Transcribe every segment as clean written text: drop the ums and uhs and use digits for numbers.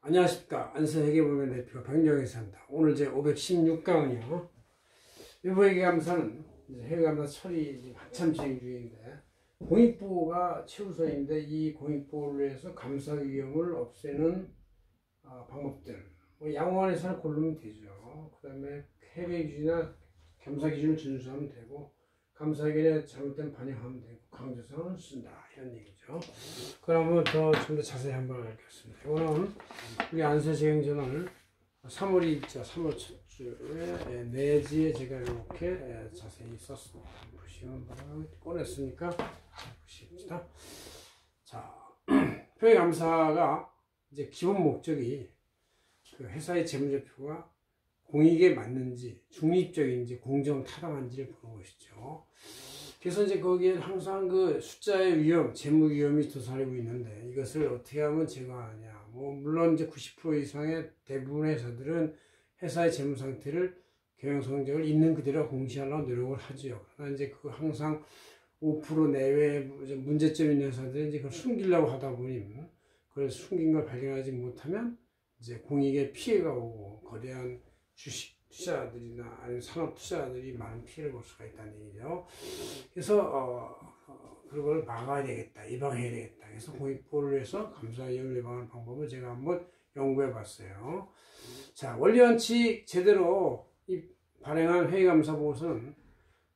안녕하십니까. 안서회계법인 대표 박영희사입니다. 오늘 제 516강은요. 외부회계감사는 회계감사 처리 한참 진행 중인데 공익부가 최우선인데 이 공익부를 위해서 감사 위험을 없애는 방법들 양호한에서 고르면 되죠. 그 다음에 해외 기준이나 감사 기준을 준수하면 되고 감사 의견에 잘못된 반영하면 되고 강조사항을 쓴다 이런 얘기죠. 그러면 좀 더 자세히 한번 알겠습니다. 이거는 우리 안서시행전을 3월이 있죠. 3월 첫 주에 내지에 제가 이렇게 자세히 썼습니다. 보시면 꺼냈으니까 보십시다. 자, 회계감사가 이제 기본 목적이 그 회사의 재무제표가 공익에 맞는지 중립적인지 공정타당한지를 보는 것이죠. 그래서 이제 거기에 항상 그 숫자의 위험, 재무 위험이 도사리고 있는데 이것을 어떻게 하면 제거하냐. 물론 이제 90% 이상의 대부분의 회사들은 회사의 재무 상태를 경영 성적을 있는 그대로 공시하려고 노력을 하죠. 그러나 이제 그 항상 5% 내외의 문제점 있는 회사들은 이제 그걸 숨기려고 하다 보니 그걸 숨긴 걸 발견하지 못하면 이제 공익에 피해가 오고 거대한 주식 투자자들이나 아니면 산업 투자자들이 많은 피해를 볼 수가 있다는 얘기죠. 그래서 그걸 막아야 되겠다, 예방해야 되겠다. 그래서 공익부를 위해서 감사 위험을 예방하는 방법을 제가 한번 연구해 봤어요. 자, 원리원칙 제대로 발행한 회계감사 보고서는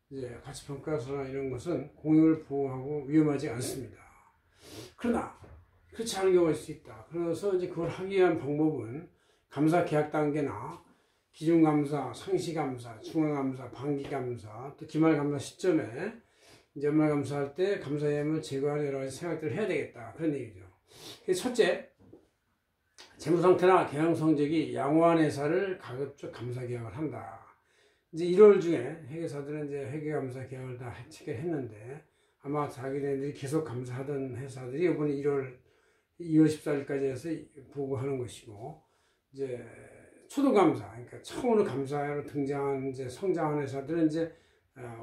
이제 가치평가서나 이런 것은 공익을 보호하고 위험하지 않습니다. 그러나 그렇지 않은 경우가 있을 수 있다. 그래서 이제 그걸 하기 위한 방법은 감사 계약 단계나 기준감사, 상시감사, 중앙감사, 반기감사, 또 기말감사 시점에 이제 연말감사할 때 감사위험을 제거하는 여러 가지 생각들을 해야 되겠다. 그런 얘기죠. 첫째, 재무상태나 경영성적이 양호한 회사를 가급적 감사계약을 한다. 이제 1월 중에 회계사들은 이제 회계감사 계약을 다 체결했는데 아마 자기네들이 계속 감사하던 회사들이 이번에 2월 14일까지 해서 보고하는 것이고 이제 초도감사, 그러니까 처음으로 감사로 등장한 이제 성장한 회사들은 이제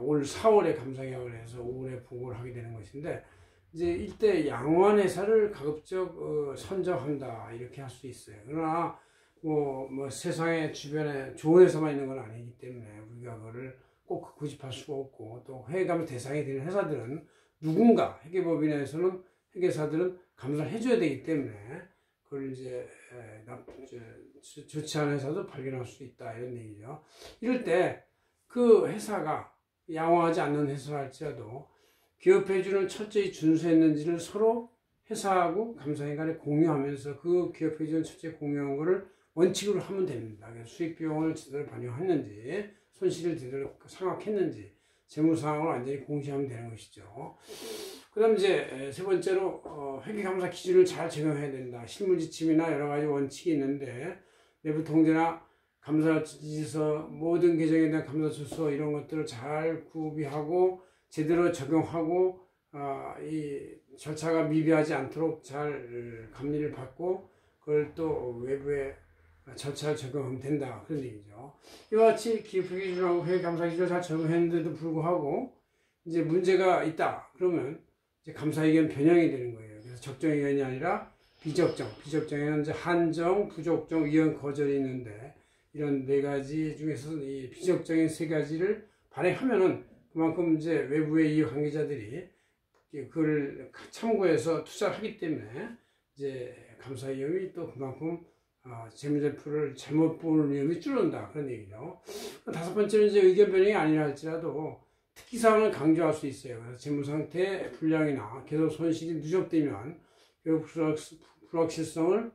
올 4월에 감사계약을 해서 5월에 보고를 하게 되는 것인데 이제 이때 양호한 회사를 가급적 선정한다 이렇게 할 수 있어요. 그러나 뭐 세상에 주변에 좋은 회사만 있는 건 아니기 때문에 우리가 그거를 꼭 고집할 수가 없고 또 회계감사 대상이 되는 회사들은 누군가 회계법인에서는 회계사들은 감사를 해줘야 되기 때문에 그걸 이제 좋지 않은 회사도 발견할 수 있다 이런 얘기죠. 이럴 때 그 회사가 양호하지 않는 회사라 할지라도 기업회주는 철저히 준수했는지를 서로 회사하고 감사인 간에 공유하면서 그 기업회주는 철저히 공유한 거를 원칙으로 하면 됩니다. 수익 비용을 제대로 반영했는지 손실을 제대로 상각했는지 재무상황을 완전히 공시하면 되는 것이죠. 그 다음 이제 세 번째로 회계감사 기준을 잘 적용해야 된다. 실무지침이나 여러 가지 원칙이 있는데 내부 통제나 감사 지시서 모든 계정에 대한 감사 주소 이런 것들을 잘 구비하고 제대로 적용하고 이 절차가 미비하지 않도록 잘 감리를 받고 그걸 또 외부에 절차를 적용하면 된다 그런 얘기죠. 이와 같이 기업회계 기준하고 회계감사 기준을 잘 적용했는데도 불구하고 이제 문제가 있다 그러면 이제 감사 의견 변형이 되는 거예요. 그래서 적정 의견이 아니라 비적정, 비적정에는 이제 한정, 부적정, 위헌, 거절이 있는데 이런 네 가지 중에서 이 비적정인 세 가지를 발행하면은 그만큼 이제 외부의 이해 관계자들이 그걸 참고해서 투자를 하기 때문에 이제 감사 위험이 또 그만큼 재무제표를 잘못 보는 위험이 줄어든다 그런 얘기죠. 다섯 번째는 이제 의견 변형이 아니라 할지라도 특기사항을 강조할 수 있어요. 그래서 재무상태 불량이나 계속 손실이 누적되면 그 불확실성을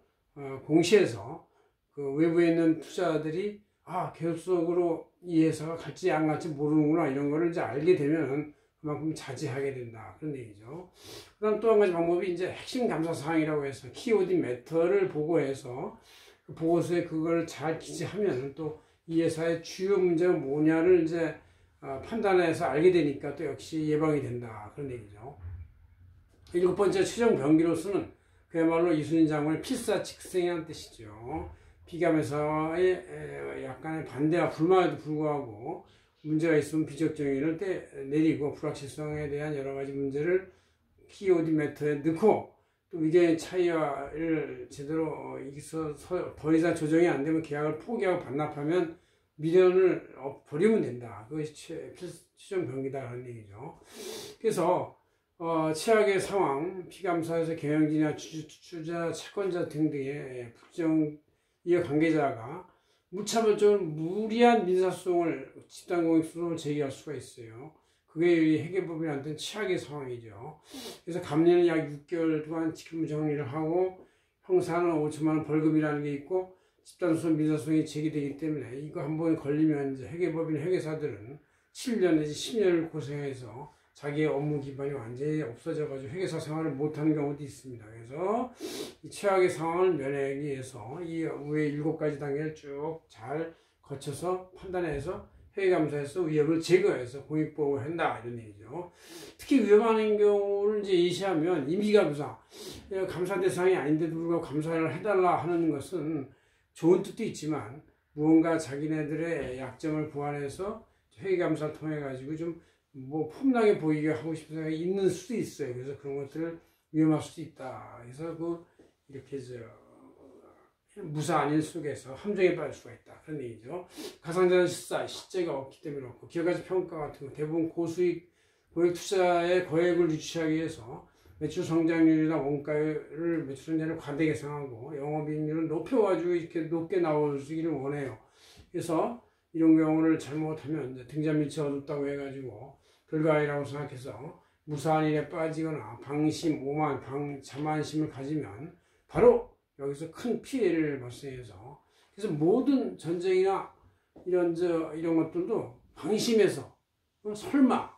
공시해서 그 외부에 있는 투자자들이 계속적으로 이 회사가 갈지 안 갈지 모르는구나 이런 거를 이제 알게 되면 그만큼 자제하게 된다 그런 얘기죠. 그 다음 또 한 가지 방법이 이제 핵심 감사 사항이라고 해서 키워드 매터를 보고해서 그 보고서에 그걸 잘 기재하면 또 이 회사의 주요 문제가 뭐냐를 이제 판단해서 알게 되니까 또 역시 예방이 된다 그런 얘기죠. 일곱 번째 최종 병기로서는 그야말로 이순신 장관의 필사직생이라는 뜻이죠. 비감회사의 약간의 반대와 불만에도 불구하고 문제가 있으면 비적정의를 내리고 불확실성에 대한 여러 가지 문제를 키워드 매터에 넣고 또 또 의견의 차이를 제대로 이기서 더 이상 조정이 안 되면 계약을 포기하고 반납하면 미련을 버리면 된다. 그것이 최종 병기다라는 얘기죠. 그래서 최악의 상황, 피감사에서 경영진이나 주주자, 채권자 등등의 부정 이해관계자가 무차별적으로 무리한 민사소송을 집단공익소송을 제기할 수가 있어요. 그게 회계법인한테는 최악의 상황이죠. 그래서 감리는 약 6개월 동안 직무정리를 하고 형사는 5천만 원 벌금이라는 게 있고 집단소송 민사소송이 제기되기 때문에 이거 한 번 걸리면 이제 회계법인 회계사들은 7년 내지 10년을 고생해서 자기의 업무 기반이 완전히 없어져가지고 회계사 생활을 못하는 경우도 있습니다. 그래서 이 최악의 상황을 면하기 위해서 이 위에 7가지 단계를 쭉 잘 거쳐서 판단해서 회계감사에서 위협을 제거해서 공익보호를 한다 이런 얘기죠. 특히 위험한 경우를 이제 예시하면 임기감사, 감사 대상이 아닌데도 불구하고 감사를 해달라 하는 것은 좋은 뜻도 있지만 무언가 자기네들의 약점을 보완해서 회계감사를 통해 가지고 좀 폼나게 보이게 하고 싶은 생각이 있는 수도 있어요. 그래서 그런 것들을 위험할 수도 있다. 그래서 이렇게 무사한 일 속에서 함정에 빠질 수가 있다. 그런 얘기죠. 가상자산 실제가 없기 때문에 그렇고 기업가치 평가 같은 거 대부분 고수익 고액 투자의 거액을 유치하기 위해서 매출 성장률이나 원가를 매출 성장률을 과대 계상하고 영업이익률을 높여가지고 이렇게 높게 나오기를 원해요. 그래서 이런 경우를 잘못하면 이제 등잔밑이 어둡다고 해가지고 별거아니라고 생각해서 무사한 일에 빠지거나 방심, 오만, 자만심을 가지면 바로 여기서 큰 피해를 발생해서 그래서 모든 전쟁이나 이런 것들도 방심해서 설마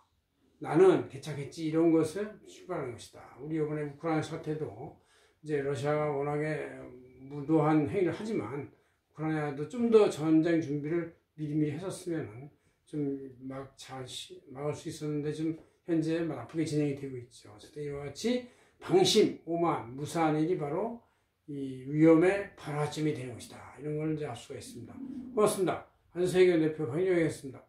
나는 괜찮겠지 이런 것을 출발하는 것이다. 우리 이번에 우크라이나 사태도 이제 러시아가 워낙에 무도한 행위를 하지만 우크라이나도 좀 더 전쟁 준비를 미리미리 했었으면은 좀 막을 수 있었는데 좀 현재 나쁘게 진행이 되고 있죠. 어쨌든 이와 같이 방심, 오만, 무사한 일이 바로 이 위험의 발화점이 되는 것이다. 이런 걸 이제 알 수가 있습니다. 고맙습니다. 한세계 대표 황정혜였습니다.